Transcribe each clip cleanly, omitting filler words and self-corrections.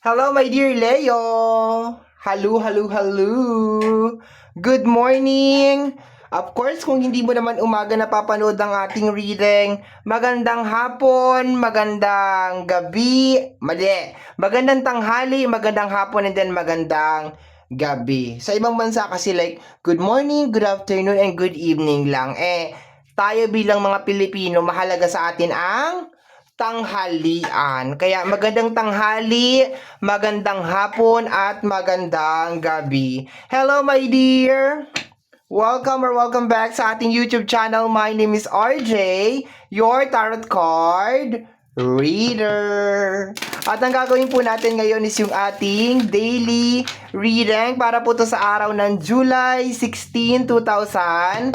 Hello, my dear Leo! Hello, hello, hello! Good morning! Of course, kung hindi mo naman umaga napapanood ang ating reading, magandang hapon, magandang gabi, mali, magandang tanghali, magandang hapon, and then magandang gabi. Sa ibang bansa kasi like, good morning, good afternoon, and good evening lang. Tayo bilang mga Pilipino, mahalaga sa atin ang tanghalian. Kaya magandang tanghali, magandang hapon, at magandang gabi. Hello, my dear! Welcome back sa ating YouTube channel. My name is RJ, your tarot card reader. At ang gagawin po natin ngayon is yung ating daily reading para po to sa araw ng July 16, 2026.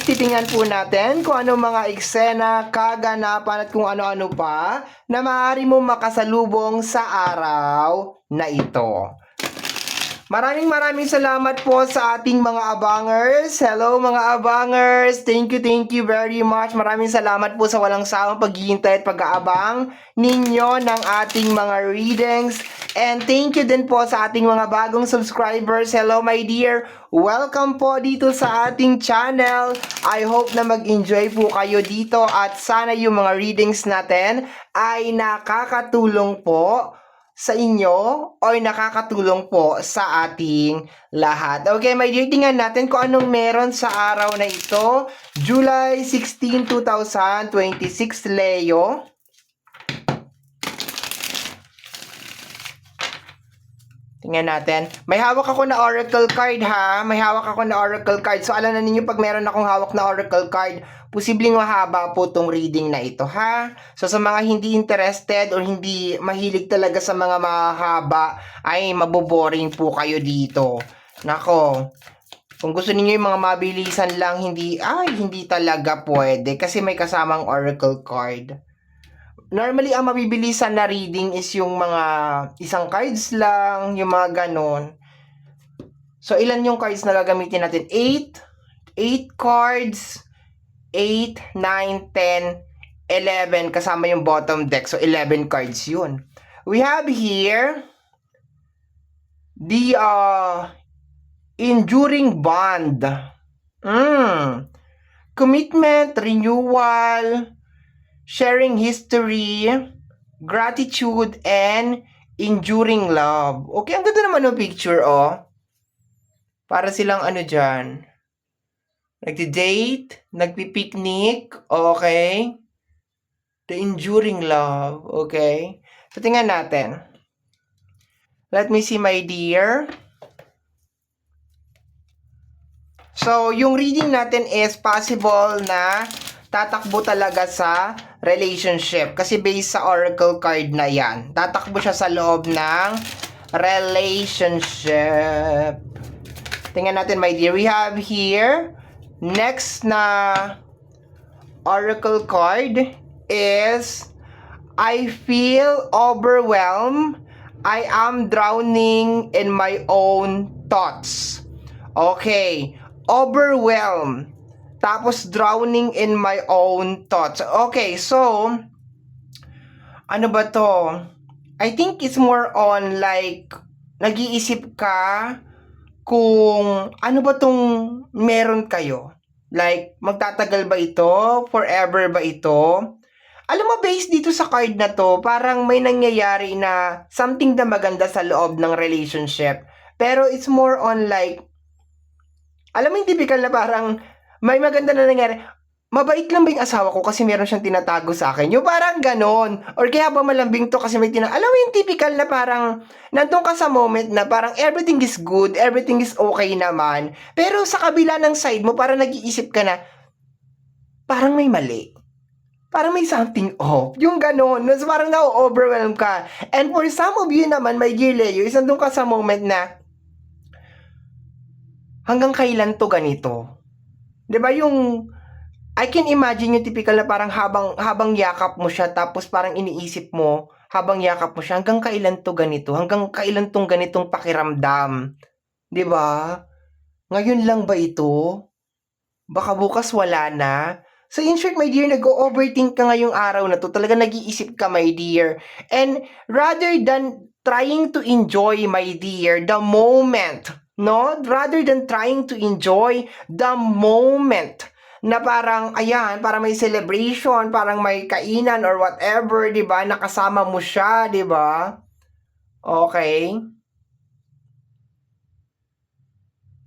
Titingnan po natin kung ano mga eksena, kaganapan at kung ano-ano pa na maaari mo makasalubong sa araw na ito. Maraming salamat po sa ating mga abangers. Hello mga abangers. Thank you very much. Maraming salamat po sa walang sawang paghihintay at pag-aabang ninyo ng ating mga readings. And thank you din po sa ating mga bagong subscribers. Hello my dear. Welcome po dito sa ating channel. I hope na mag-enjoy po kayo dito at sana yung mga readings natin ay nakakatulong po sa inyo o nakakatulong po sa ating lahat. Okay, my dear, tingnan natin kung anong meron sa araw na ito. July 16, 2026, Leo. Tingnan natin. May hawak ako na oracle card ha. May hawak ako na oracle card. So alam na ninyo pag meron akong hawak na oracle card, posibleng mahaba po tong reading na ito ha. So sa mga hindi interested or hindi mahilig talaga sa mga mahaba, ay maboboring po kayo dito. Nako. Kung gusto niyo yung mga mabilisan lang, hindi talaga pwede kasi may kasamang oracle card. Normally, ang mabibilisan na reading is yung mga isang cards lang, yung mga ganon. So, ilan yung cards na gagamitin natin? 8 cards, 8, 9, 10, 11, kasama yung bottom deck. So, 11 cards yun. We have here the enduring bond. Commitment, renewal, sharing history, gratitude, and enduring love. Okay, ang ganda naman ng picture, oh. Para silang ano dyan. Nagdi-date, nagpi-picnic, okay. The enduring love, okay. So, tingnan natin. Let me see, my dear. So, yung reading natin is possible na tatakbo talaga sa relationship. Kasi based sa oracle card na yan, tatakbo siya sa loob ng relationship. Tingnan natin, my dear. We have here, next na oracle card is, I feel overwhelmed. I am drowning in my own thoughts. Okay. Overwhelmed. Tapos, drowning in my own thoughts. Okay, so, ano ba to? I think it's more on like, nag-iisip ka kung ano ba tong meron kayo. Like, magtatagal ba ito? Forever ba ito? Alam mo, based dito sa card na to, parang may nangyayari na something na maganda sa loob ng relationship. Pero it's more on like, alam mo yung typical na parang, may maganda na nangyari. Mabait lang ba yung asawa ko kasi meron siyang tinatago sa akin? Yung parang ganon. Or kaya ba malambing to kasi may alam mo yung typical na parang, nandun ka sa moment na parang everything is good, everything is okay naman. Pero sa kabila ng side mo, parang nag-iisip ka na, parang may mali. Parang may something off. Yung ganon. So parang na-overwhelm ka. And for some of you naman, my dear Leo, is nandun ka sa moment na, hanggang kailan to ganito? 'Di ba yung I can imagine yung typical na parang habang yakap mo siya tapos parang iniisip mo habang yakap mo siya hanggang kailan to ganito? Hanggang kailan tong ganitong pakiramdam? 'Di ba? Ngayon lang ba ito? Baka bukas wala na. So in short, my dear, nag-overthink ka ngayong araw na to. Talaga nag-iisip ka, my dear. And rather than trying to enjoy, my dear, the moment, no? Rather than trying to enjoy the moment, na parang, ayan, parang may celebration, parang may kainan or whatever, di ba? Nakasama mo siya, di ba? Okay.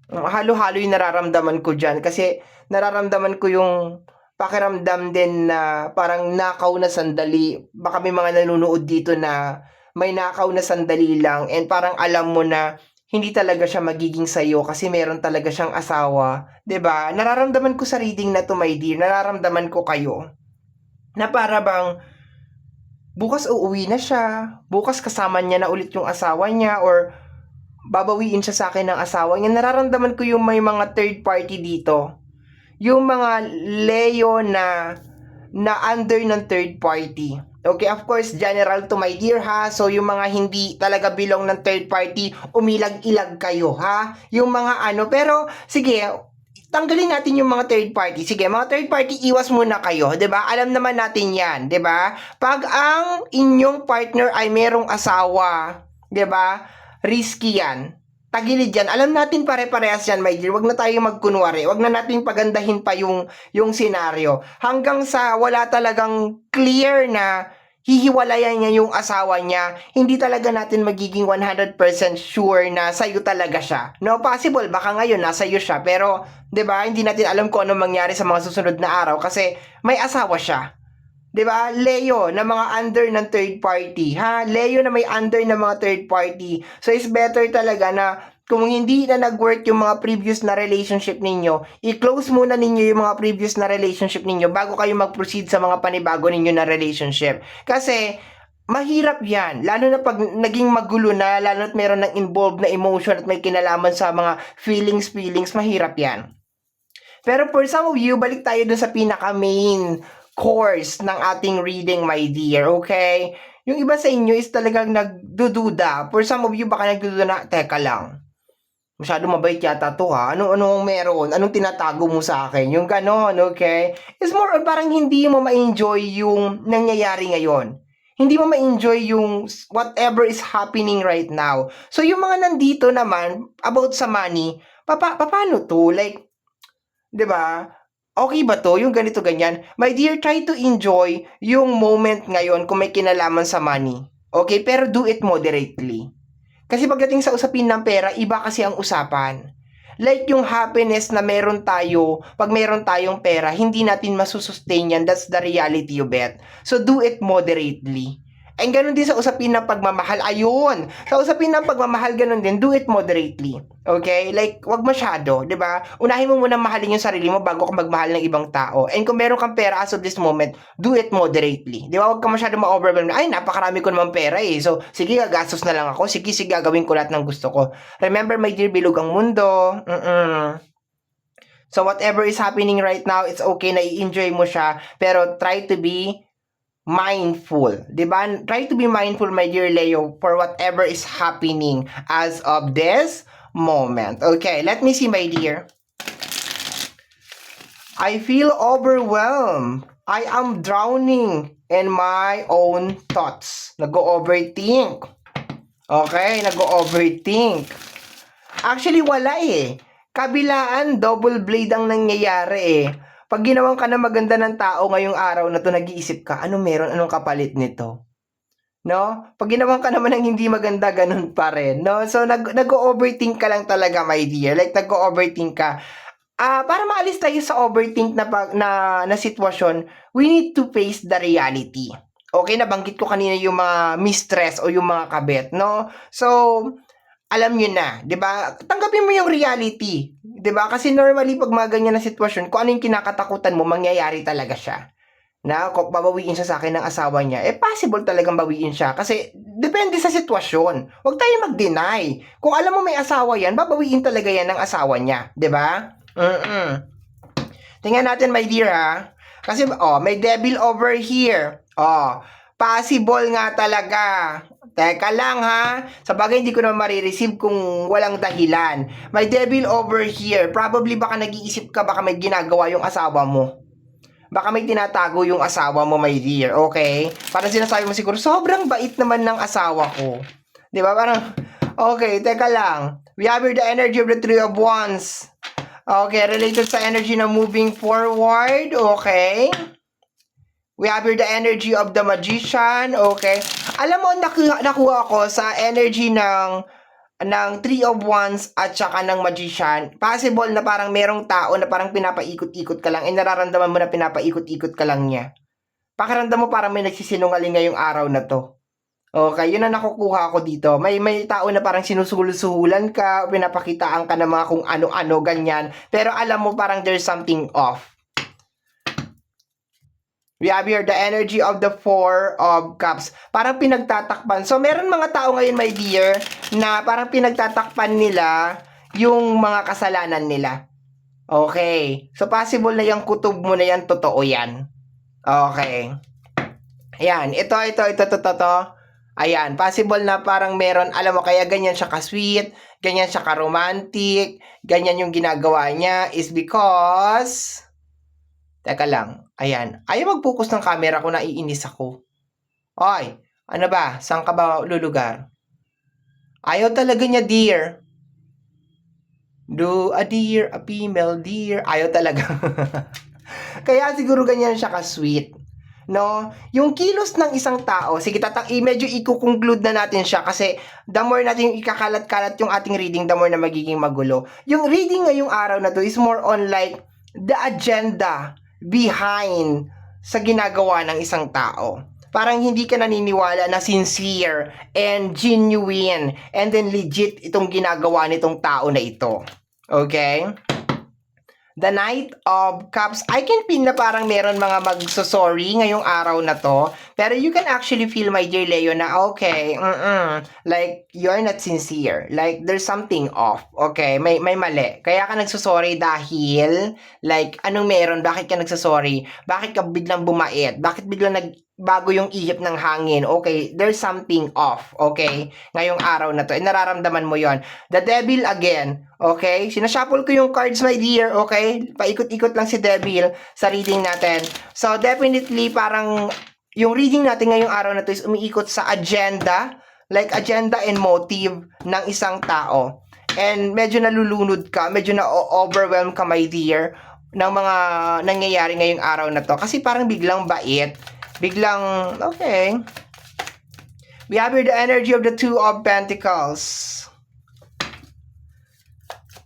Halo-halo yung nararamdaman ko dyan kasi nararamdaman ko yung pakiramdam din na parang nakaw na sandali. Baka may mga nanonood dito na may nakaw na sandali lang and parang alam mo na hindi talaga siya magiging sayo kasi meron talaga siyang asawa. 'Di ba? Nararamdaman ko sa reading na to, my dear. Nararamdaman ko kayo na para bang bukas uuwi na siya, bukas kasama niya na ulit yung asawa niya or babawiin siya sa akin ng asawa niya. Nararamdaman ko yung may mga third party dito. Yung mga Leo na under ng third party. Okay, of course, general to my dear ha. So, yung mga hindi talaga belong ng third party, umilag-ilag kayo ha. Yung mga ano, pero sige, tanggalin natin yung mga third party. Sige, mga third party, iwas muna kayo, 'di ba? Alam naman natin 'yan, 'di ba? Pag ang inyong partner ay merong asawa, 'di ba? Risky 'yan. Tagilid yan. Alam natin pare-parehas yan, my dear. Wag na tayong magkunwari. Wag na natin pagandahin pa yung senaryo. Hanggang sa wala talagang clear na hihiwalayan niya yung asawa niya, hindi talaga natin magiging 100% sure na sa'yo talaga siya. No, possible, baka ngayon nasa iyo siya, pero 'di ba, hindi natin alam kung ano mangyari sa mga susunod na araw kasi may asawa siya. 'Di ba? Leo na mga under ng third party, ha? Leo na may under ng mga third party. So it's better talaga na kung hindi na nag-work yung mga previous na relationship ninyo, i-close muna ninyo yung mga previous na relationship ninyo bago kayo mag-proceed sa mga panibago ninyo na relationship. Kasi mahirap yan, lalo na pag naging magulo na, lalo na meron ng involved na emotion at may kinalaman sa mga feelings, mahirap yan. Pero for some of you, balik tayo dun sa pinaka-main course ng ating reading, my dear, okay? Yung iba sa inyo is talagang nagdududa. For some of you, baka nagdududa na, teka lang, masyado mabait yata to ha. Anong meron? Anong tinatago mo sa akin? Yung ganon, okay? It's more on parang hindi mo ma-enjoy yung nangyayari ngayon. Hindi mo ma-enjoy yung whatever is happening right now. So, yung mga nandito naman, about sa money, paano to? Like, 'di ba? Okay ba to? Yung ganito ganyan. My dear, try to enjoy yung moment ngayon kung may kinalaman sa money. Okay? Pero do it moderately. Kasi pagdating sa usapin ng pera, iba kasi ang usapan. Like yung happiness na meron tayo, pag meron tayong pera, hindi natin masusustain yan. That's the reality of it. So do it moderately. And ganun din sa usapin ng pagmamahal. Ayun! Sa usapin ng pagmamahal, ganun din. Do it moderately. Okay? Like, wag masyado. 'Di ba? Unahin mo muna mahalin yung sarili mo bago ka magmahal ng ibang tao. And kung meron kang pera as of this moment, do it moderately. 'Di ba? Wag ka masyado ma-overwhelm. Ay, napakarami ko naman pera eh. So, sige, gagastos na lang ako. Sige, gagawin ko lahat ng gusto ko. Remember, my dear, bilog ang mundo. So, whatever is happening right now, it's okay na i-enjoy mo siya. Pero try to be mindful, 'di ba? Try to be mindful, my dear Leo, for whatever is happening as of this moment. Okay, let me see, my dear. I feel overwhelmed. I am drowning in my own thoughts. Nag-overthink. Okay, nag-overthink. Actually, wala eh. Kabilaan, double blade ang nangyayari eh. Pag ginawan ka na maganda ng tao ngayong araw na to, nag-iisip ka, anong meron, anong kapalit nito? No? Pag ginawan ka naman ng hindi maganda, ganun pa rin. No? So, nag-overthink ka lang talaga, my dear. Like, nag-overthink ka. Para maalis tayo sa overthink na sitwasyon, we need to face the reality. Okay, nabanggit ko kanina yung mga mistress o yung mga kabet, no? So, alam nyo na, 'di ba? Tanggapin mo yung reality, 'di ba? Kasi normally pag mga ganyan na sitwasyon, kung ano yung kinakatakutan mo, mangyayari talaga siya. Na kung babawiin siya sa akin ng asawa niya, possible talagang bawiin siya kasi depende sa sitwasyon. Huwag tayo mag-deny. Kung alam mo may asawa yan, babawiin talaga yan ng asawa niya, 'di ba? Tingnan natin, my dear, ha. Kasi may devil over here. Possible nga talaga. Teka lang ha. Sa bagay hindi ko na marireceive kung walang dahilan. May devil over here. Probably baka nag-iisip ka baka may ginagawa yung asawa mo. Baka may tinatago yung asawa mo, my dear, okay? Parang sinasabi mo siguro, sobrang bait naman ng asawa ko. Di ba? Parang, okay, teka lang. We have here the energy of the Three of Wands. Okay, related sa energy na moving forward, okay? We have here the energy of the Magician, okay? Alam mo, nakuha ko sa energy ng Three of Wands at saka ng Magician. Possible na parang merong tao na parang pinapaikot-ikot ka lang, nararamdaman mo na pinapaikot-ikot ka lang niya. Pakiramdam mo parang may nagsisinungaling ngayong araw na to. Okay, yun ang nakukuha ko dito. May tao na parang sinusuhul-suhulan ka, pinapakitaan ka ng mga kung ano-ano, ganyan. Pero alam mo parang there's something off. We have here the energy of the Four of Cups. Parang pinagtatakpan. So, meron mga tao ngayon, my dear, na parang pinagtatakpan nila yung mga kasalanan nila. Okay. So, possible na yung kutob mo na yan, totoo yan. Okay. Ayan. Ito. Ayan. Possible na parang meron, alam mo, kaya ganyan siya ka-sweet, ganyan siya ka-romantic, ganyan yung ginagawa niya is because... Teka lang. Ayan. Ayaw mag-focus ng camera ko, naiinis ako. Oy, ano ba? Saan ka ba lulugar? Ayaw talaga niya, dear. Do a deer, a female deer. Ayaw talaga. Kaya siguro ganyan siya ka-sweet. No? Yung kilos ng isang tao, sige, medyo i-conclude na natin siya kasi the more natin ikakalat-kalat yung ating reading, the more na magiging magulo. Yung reading ngayong araw na to is more on like the agenda behind sa ginagawa ng isang tao. Parang hindi ka naniniwala na sincere and genuine and then legit itong ginagawa nitong tao na ito. Okay? The Knight of Cups, I can feel na parang meron mga magsosorry ngayong araw na to. Pero you can actually feel, my dear Leo, na okay, like, you're not sincere. Like, there's something off. Okay, may mali. Kaya ka nagsosorry dahil, like, anong meron? Bakit ka nagsosorry? Bakit ka biglang bumait? Bakit biglang bago yung ihip ng hangin? Okay, there's something off. Okay, ngayong araw na to. E nararamdaman mo yon. The Devil again. Okay, sinashuffle ko yung cards, my dear. Okay, paikot-ikot lang si Devil sa reading natin. So, definitely, parang yung reading natin ngayong araw na to is umiikot sa agenda, like agenda and motive ng isang tao. And medyo nalulunod ka, medyo na-overwhelm ka, my dear, ng mga nangyayari ngayong araw na to. Kasi parang biglang bait, biglang, okay. We have here the energy of the Two of Pentacles.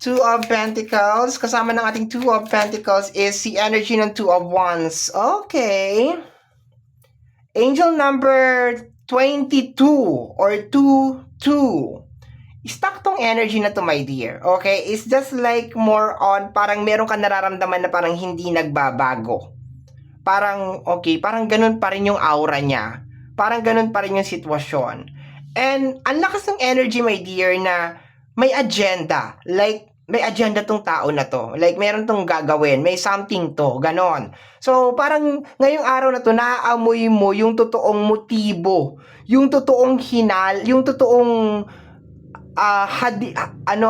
Two of Pentacles. Kasama ng ating Two of Pentacles is the energy ng Two of Wands. Okay. Angel number 22 or 22. Stuck tong energy na to, my dear. Okay? It's just like more on parang meron ka nararamdaman na parang hindi nagbabago. Parang, okay, parang ganun pa rin yung aura niya. Parang ganun pa rin yung sitwasyon. And ang lakas ng energy, my dear, na may agenda. Like, may agenda tong tao na to. Like, meron tong gagawin. May something to. Ganon. So, parang ngayong araw na to, naaamoy mo yung totoong motibo. Yung totoong yung totoong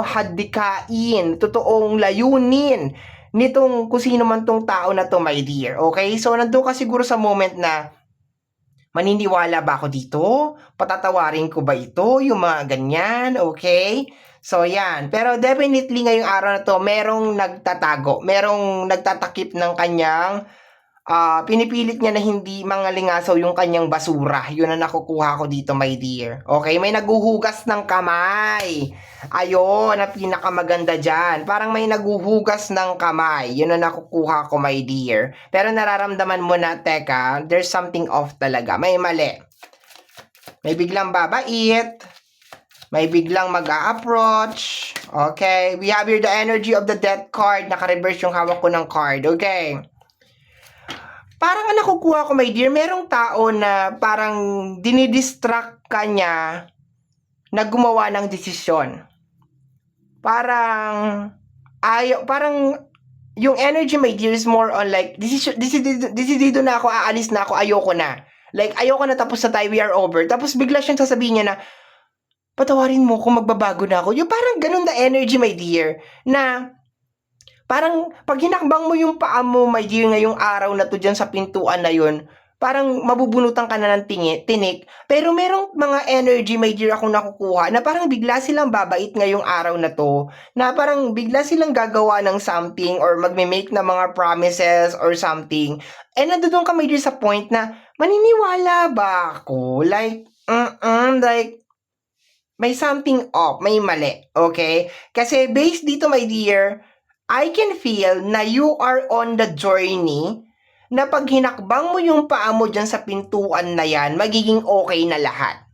hadikain. Totoong layunin nitong kung sino man tong tao na to, my dear. Okay? So, nandun ka siguro sa moment na maniniwala ba ako dito? Patatawarin ko ba ito? Yung mga ganyan. Okay? So, yan. Pero definitely ngayong araw na to, merong nagtatago. Merong nagtatakip ng kanyang, pinipilit niya na hindi mangalingasaw yung kanyang basura. Yun ang nakukuha ko dito, my dear. Okay, may naguhugas ng kamay. Ayun, na pinakamaganda dyan. Parang may naguhugas ng kamay. Yun ang nakukuha ko, my dear. Pero nararamdaman mo na, teka, there's something off talaga. May mali. May biglang babait. May biglang mag-a-approach. Okay. We have here the energy of the Death card. Naka-reverse yung hawak ko ng card. Okay. Parang nakukuha ko, my dear, merong tao na parang dinidistract ka niya na gumawa ng desisyon. Parang yung energy, my dear, is more on like, disidido na ako, aalis na ako, ayoko na. Like, ayoko na, tapos na tayo, we are over. Tapos bigla siyang sasabihin niya na, patawarin mo kung magbabago na ako. Yung parang ganun na energy, my dear, na parang pag hinakbang mo yung paa mo, my dear, ngayong araw na to dyan sa pintuan na yun, parang mabubunutan ka na ng tinik. Pero merong mga energy, my dear, akong nakukuha na parang bigla silang babait ngayong araw na to. Na parang bigla silang gagawa ng something or magme-make na mga promises or something. And nandoon ka, my dear, sa point na maniniwala ba ako? Like, like, may something off, may mali, okay? Kasi based dito, my dear, I can feel na you are on the journey na pag hinakbang mo yung paa mo dyan sa pintuan na yan, magiging okay na lahat.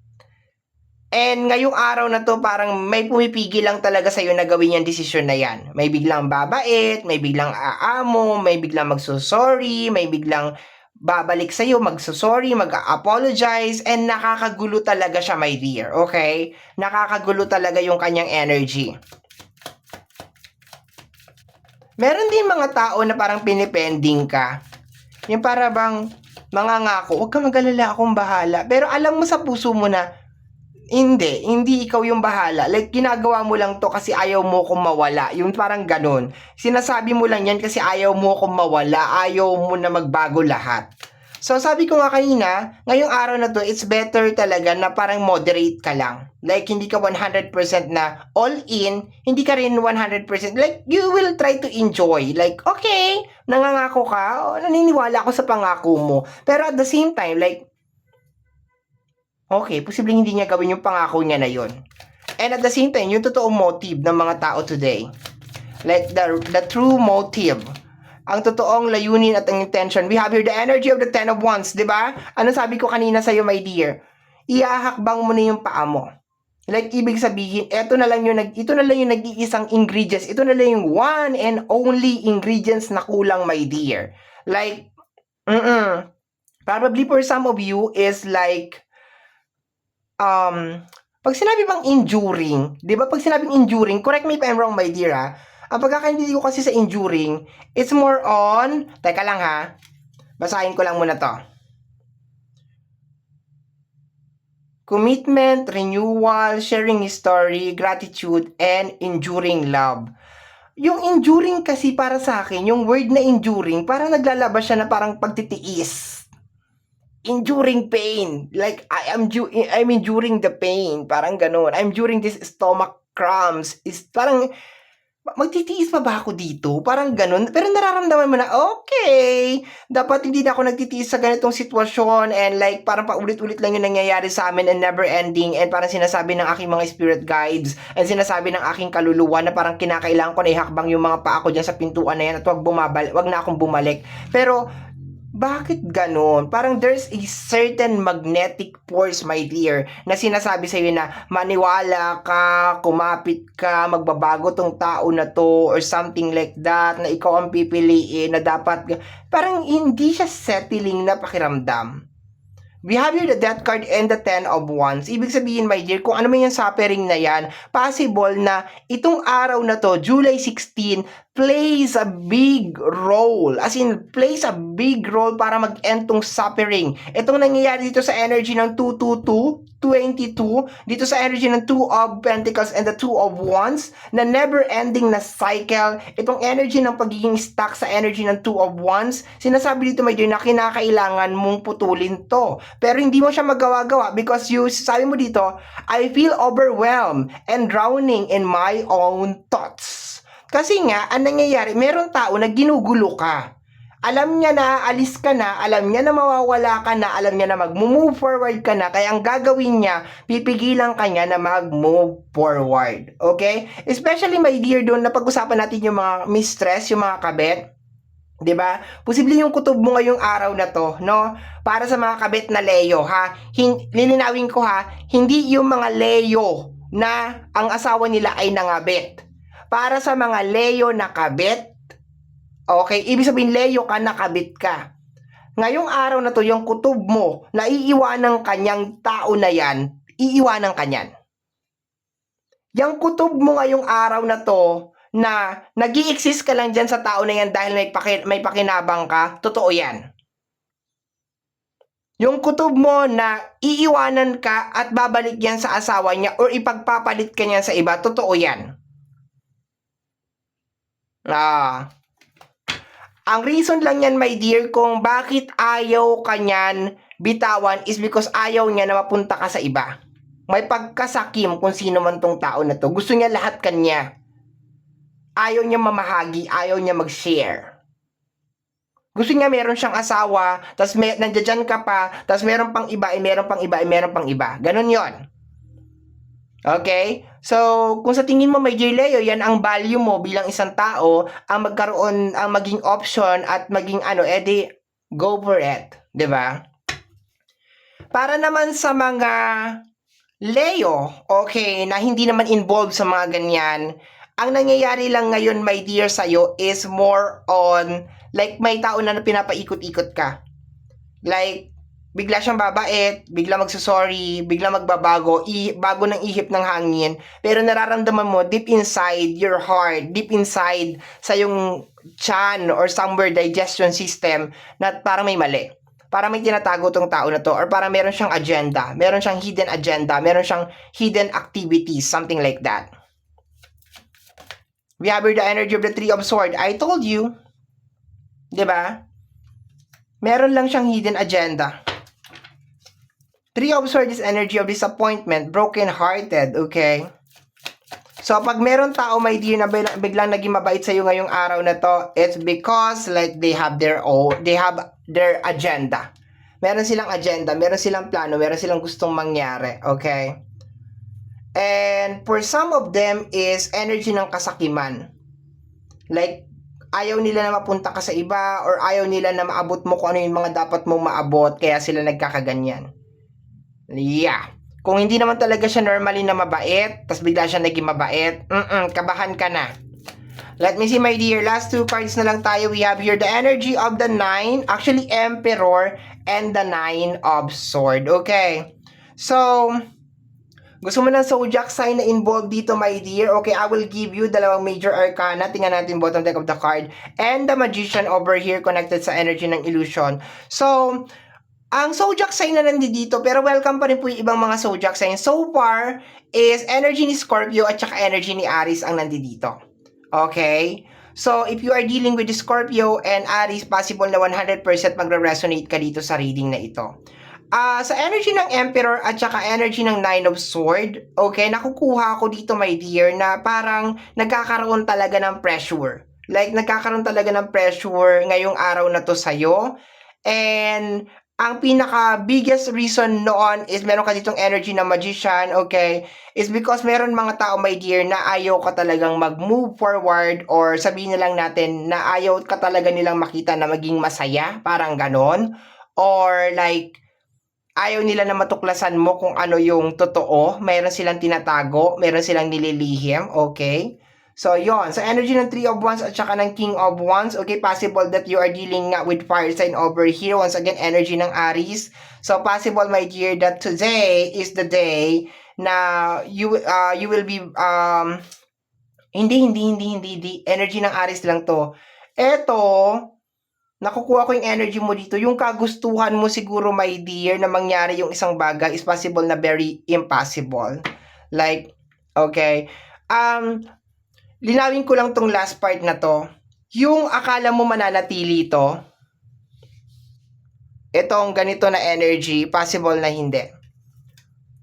And ngayong araw na to, parang may pumipigil lang talaga sa'yo na gawin yung desisyon na yan. May biglang babait, may biglang aamo, may biglang magsusorry, may biglang babalik sa'yo, magsusorry, mag-apologize, and nakakagulo talaga siya, my dear, okay? Nakakagulo talaga yung kanyang energy. Meron din mga tao na parang pinipending ka. Yung para bang mangangako, huwag ka mag-alala, akong bahala. Pero alam mo sa puso mo na, hindi ikaw yung bahala. Like, ginagawa mo lang to kasi ayaw mo kong mawala. Yung parang ganun. Sinasabi mo lang yan kasi ayaw mo kong mawala. Ayaw mo na magbago lahat. So, sabi ko nga kanina, ngayong araw na to, it's better talaga na parang moderate ka lang. Like, hindi ka 100% na all in, hindi ka rin 100%. Like, you will try to enjoy. Like, okay, nangangako ka, naniniwala ako sa pangako mo. Pero at the same time, like, okay, posibleng hindi niya gawin yung pangako niya na yon. And at the same time, yung totoong motive ng mga tao today, like the true motive, ang totoong layunin at ang intention. We have here the energy of the 10 of Wands, di ba? Ano sabi ko kanina sa'yo, my dear? Iahakbang mo na yung paa mo. Like, ibig sabihin, ito na lang yung nag-iisang ingredients. Ito na lang yung one and only ingredients na kulang, my dear. Like, probably for some of you is like, pag sinabi bang enduring, di ba? Pag sinabing enduring, correct me if I'm wrong, my dear, ha? Ang pagkakaintindi ko kasi sa enduring, it's more on, teka lang ha, basahin ko lang muna to. Commitment, renewal, sharing history, gratitude, and enduring love. Yung enduring kasi para sa akin, yung word na enduring, parang naglalabas siya na parang pagtitiis. Enduring pain. Like, I'm enduring the pain. Parang ganun. I'm enduring this stomach cramps. Is parang, magtitiis pa ba ako dito? Parang ganun. Pero nararamdaman mo na, okay, dapat hindi na ako nagtitiis sa ganitong sitwasyon and like, parang paulit-ulit lang yung nangyayari sa amin and never ending and parang sinasabi ng aking mga spirit guides and sinasabi ng aking kaluluwa na parang kinakailangan ko na ihakbang yung mga paa ko dyan sa pintuan na yan at wag na akong bumalik. Pero, bakit ganon? Parang there's a certain magnetic force, my dear, na sinasabi sa'yo na maniwala ka, kumapit ka, magbabago tong tao na to, or something like that, na ikaw ang pipiliin, na dapat, parang hindi siya settling na pakiramdam. We have here the Death card and the 10 of Wands. Ibig sabihin, my dear, kung ano man yung suffering na yan, possible na itong araw na to, July 16, plays a big role. As in, plays a big role para mag-end tong suffering. Itong nangyayari dito sa energy ng 222, dito sa energy ng 2 of Pentacles and the 2 of Wands, na never-ending na cycle. Itong energy ng pagiging stuck sa energy ng 2 of Wands, sinasabi dito, my dear, na kinakailangan mong putulin to. Pero hindi mo siya magawa-gawa because sabi mo dito, I feel overwhelmed and drowning in my own thoughts. Kasi nga, ang nangyayari, meron tao na ginugulo ka. Alam niya na alis ka na, alam niya na mawawala ka na, alam niya na mag-move forward ka na, kaya ang gagawin niya, pipigilan ka niya na mag-move forward. Okay? Especially, my dear, doon na pag-usapan natin yung mga mistress, yung mga kabet. 'Di ba? Posible yung kutob mo ngayong araw na to, no? Para sa mga kabet na Leo, ha? Lilinawin ko, ha? Hindi yung mga Leo na ang asawa nila ay nangabet. Para sa mga Leo na kabet, okay? Ibig sabihin, Leo ka, nakabit ka. Ngayong araw na to, yung kutob mo, na iiwanan kanyang tao na yan, iiwanan kanyan. Yung kutob mo ngayong araw na to, na nag-i-exist ka lang dyan sa tao na yan dahil may pakinabang ka, totoo yan. Yung kutob mo na iiwanan ka at babalik yan sa asawa niya or ipagpapalit ka niyan sa iba, totoo yan. Ang reason lang yan, my dear, kung bakit ayaw ka niyan bitawan is because ayaw niya na mapunta ka sa iba. May pagkasakim kung sino man tong tao na to. Gusto niya lahat kanya. Ayaw niya mamahagi, ayaw niya mag-share. Gusto niya meron siyang asawa, tapos nandiyan ka pa, tapos meron pang iba, meron pang iba, meron pang iba. Ganon yon. Okay? So, kung sa tingin mo, my dear Leo, yan ang value mo bilang isang tao, ang magkaroon, ang maging option at maging edi, go for it. 'Di ba? Para naman sa mga Leo, okay, na hindi naman involved sa mga ganyan, ang nangyayari lang ngayon, my dear, sa'yo is more on, like, may tao na pinapaikot-ikot ka. Like, bigla siyang babait, bigla magsusorry, bigla magbabago, bago ng ihip ng hangin, pero nararamdaman mo deep inside your heart, deep inside sa yung chan or somewhere digestion system na parang may mali. Parang may tinatago tong tao na to, or parang meron siyang agenda, meron siyang hidden agenda, meron siyang hidden activities, something like that. We have here the energy of the Three of Swords. I told you, 'di ba? Meron lang siyang hidden agenda. Three of Swords is energy of disappointment, broken-hearted, okay? So, pag meron tao, my dear, na biglang naging mabait sa'yo ngayong araw na to, it's because, like, they have their agenda. Meron silang agenda, meron silang plano, meron silang gustong mangyari, okay? And, for some of them, is energy ng kasakiman. Like, ayaw nila na mapunta ka sa iba, or ayaw nila na maabot mo kung ano yung mga dapat mong maabot, kaya sila nagkakaganyan. Yeah. Kung hindi naman talaga siya normally na mabait, tas bigla siya naging mabait, kabahan ka na. Let me see, my dear. Last two cards na lang tayo. We have here the energy of the Nine, actually Emperor, and the Nine of Swords. Okay. So, gusto mo ng zodiac sign na involved dito, my dear? Okay, I will give you dalawang major arcana. Tingnan natin bottom deck of the card. And the Magician over here connected sa energy ng illusion. So, ang zodiac sign na nandito, pero welcome pa rin po yung ibang mga zodiac sign. So far, is energy ni Scorpio at saka energy ni Aries ang nandito. Okay? So, if you are dealing with Scorpio and Aries, possible na 100% magre-resonate ka dito sa reading na ito. Sa energy ng Emperor at saka energy ng Nine of Swords, okay, nakukuha ko dito, my dear, na parang nagkakaroon talaga ng pressure. Like, nagkakaroon talaga ng pressure ngayong araw na to sa'yo. And ang pinaka-biggest reason noon is meron ka ditong energy na Magician, okay, is because meron mga tao, my dear, na ayaw ka talagang mag-move forward, or sabihin na lang natin na ayaw ka talaga nilang makita na maging masaya, parang ganon. Or like, ayaw nila na matuklasan mo kung ano yung totoo, meron silang tinatago, meron silang nililihim, okay? So, yon. So, energy ng Three of Wands at saka ng King of Wands. Okay, possible that you are dealing with fire sign over here. Once again, energy ng Aries. So, possible, my dear, that today is the day na you will be, hindi. Energy ng Aries lang to. Eto, nakukuha ko yung energy mo dito. Yung kagustuhan mo siguro, my dear, na mangyari yung isang bagay is possible na very impossible. Like, okay. Linawin ko lang tong last part na to. Yung akala mo mananatili to, itong ganito na energy, possible na hindi.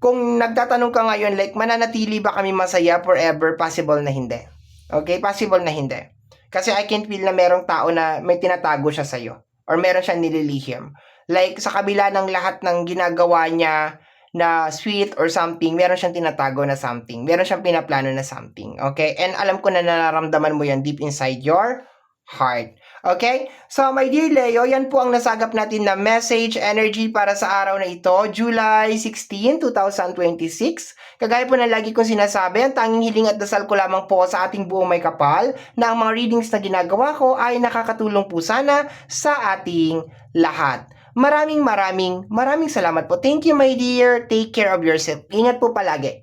Kung nagtatanong ka ngayon, like, mananatili ba kami masaya forever? Possible na hindi. Okay? Possible na hindi. Kasi I can feel na merong tao na may tinatago siya sa'yo. Or meron siyang nililihim. Like, sa kabila ng lahat ng ginagawa niya, na sweet or something, meron siyang tinatago na something. Meron siyang pinaplano na something. Okay? And alam ko na nararamdaman mo yan deep inside your heart. Okay? So, my dear Leo, yan po ang nasagap natin na message energy para sa araw na ito, July 16, 2026. Kagaya po na lagi kong sinasabi, ang tanging hiling at dasal ko lamang po sa ating buong may kapal na ang mga readings na ginagawa ko ay nakakatulong po sana sa ating lahat. Maraming salamat po. Thank you, my dear. Take care of yourself. Ingat po palagi.